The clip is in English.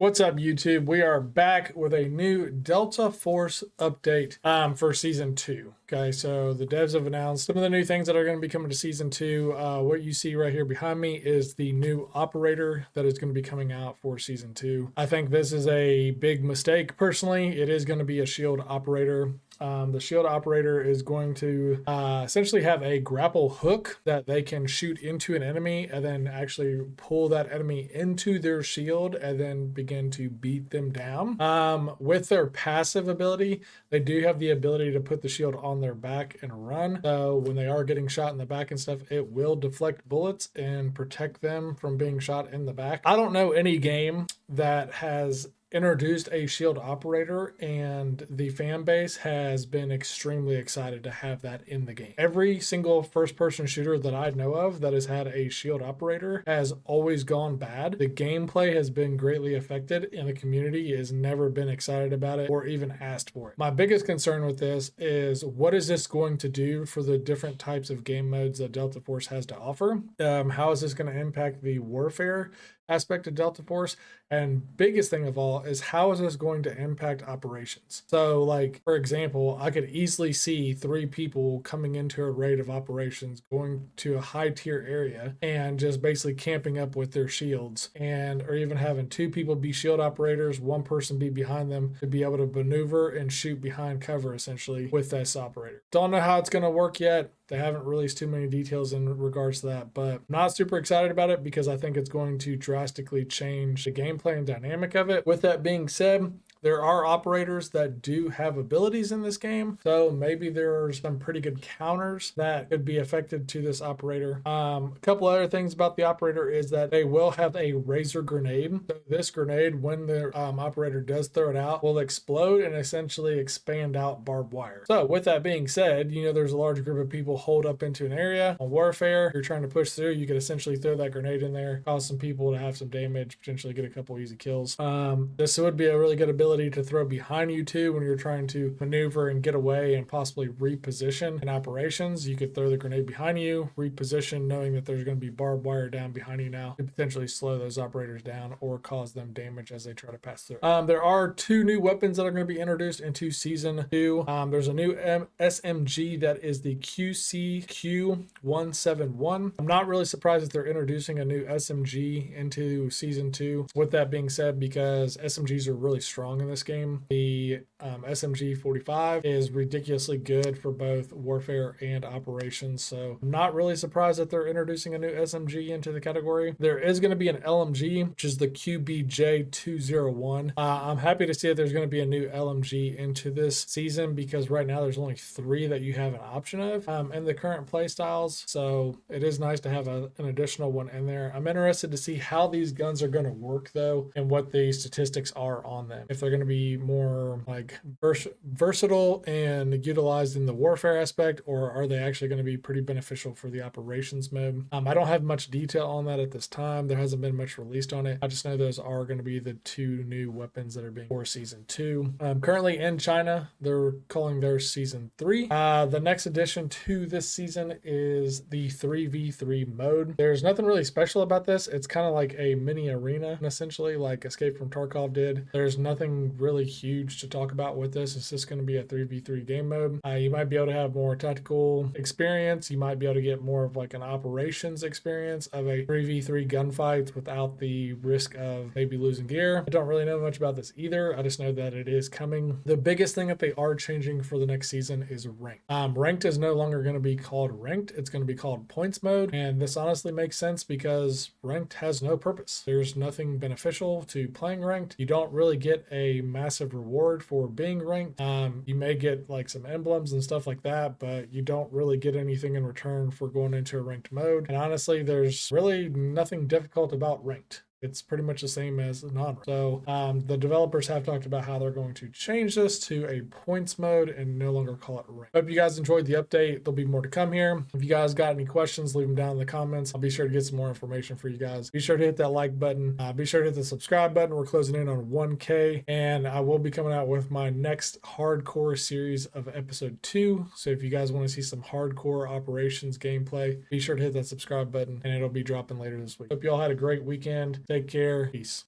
What's up, YouTube? We are back with a new Delta Force update for Season 2. Okay, so the devs have announced some of the new things that are going to be coming to Season 2. What you see right here behind me is the new operator that is going to be coming out for Season 2. I think this is a big mistake, personally. It is going to be a shield operator. The shield operator is going to essentially have a grapple hook that they can shoot into an enemy and then actually pull that enemy into their shield and then begin to beat them down. With their passive ability, they do have the ability to put the shield on their back and run. So when they are getting shot in the back and stuff, it will deflect bullets and protect them from being shot in the back. I don't know any game that has introduced a shield operator and the fan base has been extremely excited to have that in the game. Every single first person shooter that I know of that has had a shield operator has always gone bad. The gameplay has been greatly affected and the community has never been excited about it or even asked for it. My biggest concern with this is, what is this going to do for the different types of game modes that Delta Force has to offer? How is this going to impact the warfare aspect of Delta Force? And biggest thing of all is, how is this going to impact operations? So like, for example, I could easily see 3 people coming into a raid of operations, going to a high tier area and just basically camping up with their shields, and or even having 2 people be shield operators, 1 person be behind them to be able to maneuver and shoot behind cover essentially with this operator. Don't know how it's going to work yet. They haven't released too many details in regards to that, but I'm not super excited about it because I think it's going to drastically change the gameplay and dynamic of it. With that being said, there are operators that do have abilities in this game, so maybe there's some pretty good counters that could be affected to this operator. A couple other things about the operator is that they will have a razor grenade. So this grenade, when the operator does throw it out, will explode and essentially expand out barbed wire. So with that being said, you know, there's a large group of people hold up into an area on warfare. You're trying to push through, you could essentially throw that grenade in there, cause some people to have some damage, potentially get a couple easy kills. This would be a really good ability to throw behind you too when you're trying to maneuver and get away and possibly reposition in operations. You could throw the grenade behind you, reposition, knowing that there's going to be barbed wire down behind you now, to potentially slow those operators down or cause them damage as they try to pass through. There are 2 new weapons that are going to be introduced into Season 2. There's a new SMG that is the QCQ171. I'm not really surprised that they're introducing a new SMG into Season 2. With that being said, because SMGs are really strong in this game, the SMG 45 is ridiculously good for both warfare and operations, so I'm not really surprised that they're introducing a new SMG into the category. There is going to be an LMG, which is the QBJ201. I'm happy to see that there's going to be a new LMG into this season, because right now there's only 3 that you have an option of in the current play styles, so it is nice to have an additional one in there. I'm interested to see how these guns are going to work though, and what the statistics are on them. If they're going to be more like versatile and utilized in the warfare aspect, or are they actually going to be pretty beneficial for the operations mode? I don't have much detail on that at this time. There hasn't been much released on it. I just know those are going to be the 2 new weapons that are being for Season 2. Currently in China, they're calling theirs Season 3. The next addition to this season is the 3v3 mode. There's nothing really special about this. It's kind of like a mini arena, essentially, like Escape from Tarkov did. There's nothing really huge to talk about with this. It's just going to be a 3v3 game mode. You might be able to have more tactical experience. You might be able to get more of like an operations experience of a 3v3 gunfight without the risk of maybe losing gear. I don't really know much about this either. I just know that it is coming. The biggest thing that they are changing for the next season is ranked. Ranked is no longer going to be called ranked. It's going to be called points mode. And this honestly makes sense because ranked has no purpose. There's nothing beneficial to playing ranked. You don't really get a massive reward for being ranked. You may get like some emblems and stuff like that, but you don't really get anything in return for going into a ranked mode. And honestly, there's really nothing difficult about ranked. It's pretty much the same as non-ranked. So the developers have talked about how they're going to change this to a points mode and no longer call it ranked. Hope you guys enjoyed the update. There'll be more to come here. If you guys got any questions, leave them down in the comments. I'll be sure to get some more information for you guys. Be sure to hit that like button. Be sure to hit the subscribe button. We're closing in on 1K, and I will be coming out with my next hardcore series of episode 2. So if you guys want to see some hardcore operations gameplay, be sure to hit that subscribe button, and it'll be dropping later this week. Hope you all had a great weekend. Take care. Peace.